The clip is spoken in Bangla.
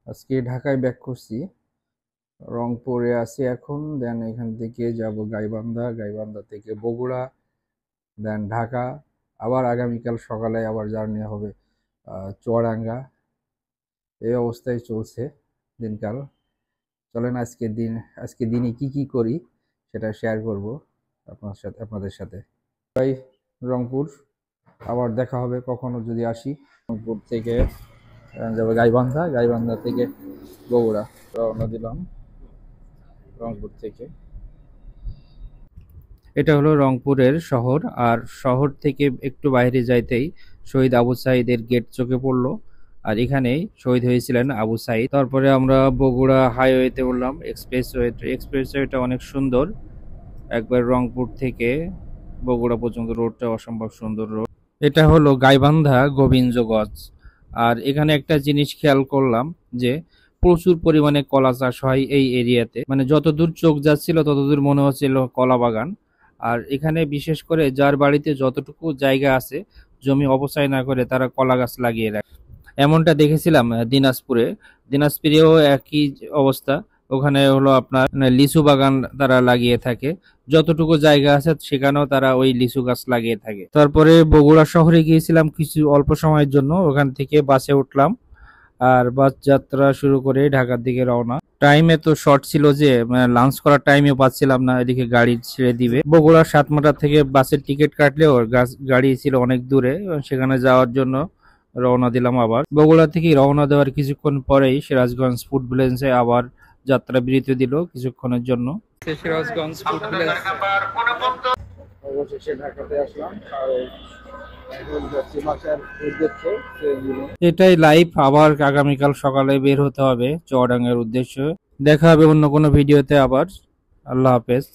আজকে ঢাকায় ব্যাক করছি, রংপুরে আছি এখন। দেন এখান থেকে যাব গাইবান্ধা, গাইবান্ধা থেকে বগুড়া, দেন ঢাকা। আবার আগামীকাল সকালে আবার জার্নি হবে চুয়াডাঙ্গা। এই অবস্থায় চলছে দিনকাল। চলেন আজকে দিনে কি কি করি সেটা শেয়ার করব আপনাদের সাথে। তাই রংপুর, আবার দেখা হবে কখনো যদি আসি। রংপুর থেকে যাবো গাইবান্ধা, গাইবান্ধা থেকে বগুড়া। রওনা দিলাম রংপুর থেকে। এটা হলো রংপুরের শহর, আর শহর থেকে একটু বাইরে যাইতেই শহীদ আবু সাঈদের গেট চোখে পড়লো। আর এখানেই শহীদ হয়েছিলেন আবু সাঈদ। তারপরে আমরা বগুড়া হাইওয়েতে উঠলাম, এক্সপ্রেসওয়েটা অনেক সুন্দর। একবার রংপুর থেকে বগুড়া পর্যন্ত রোডটা অসম্ভব সুন্দর রোড। এটা হলো গাইবান্ধা গোবিন্দগঞ্জ। আর এখানে একটা জিনিস খেয়াল করলাম যে প্রচুর পরিমাণে কলা চাষ হয় এই এরিয়াতে। মানে যতদূর চোখ যাচ্ছিল ততদূর মনে হচ্ছিল কলা বাগান। আর এখানে বিশেষ করে যার বাড়িতে যতটুকু জায়গা আছে, জমি অপচয় না করে তারা কলা গাছ লাগিয়ে রাখে। এমনটা দেখেছিলাম দিনাজপুরেও একই অবস্থা। ওখানে হলো আপনার লিচু বাগান তারা লাগিয়ে থাকে, যতটুকু জায়গা আছে সেখানেও তারা ওই লিচু গাছ লাগিয়ে থাকে। তারপরে বগুড়া শহরে গিয়েছিলাম কিছু অল্প সময়ের জন্য, ওখান থেকে বাসে উঠলাম আর বাস যাত্রা শুরু করে ঢাকার দিকে রওনা। টাইমে তো শর্ট ছিল যে লাঞ্চ করার টাইমে পাচ্ছিলাম না, এদিকে গাড়ি ছেড়ে দিবে। বগুড়া সাতমাটা থেকে বাসের টিকিট কাটলেও গাড়ি ছিল অনেক দূরে, সেখানে যাওয়ার জন্য রওনা দিলাম। আবার বগুড়া থেকে রওনা দেওয়ার কিছুক্ষণ পরেই সিরাজগঞ্জ ফুড ভিলেজে আবার যাত্রা বিরতি দিল কিছুক্ষণের জন্য। সিরাজগঞ্জ ফুড ভিলেজ অবশেষে ঢাকাতে আসলাম। এটাই লাইভ। আবার আগামীকাল সকালে বের হতে হবে চুয়াডাঙ্গার উদ্দেশ্যে। দেখা হবে অন্য কোনো ভিডিওতে আবার। আল্লাহ হাফেজ।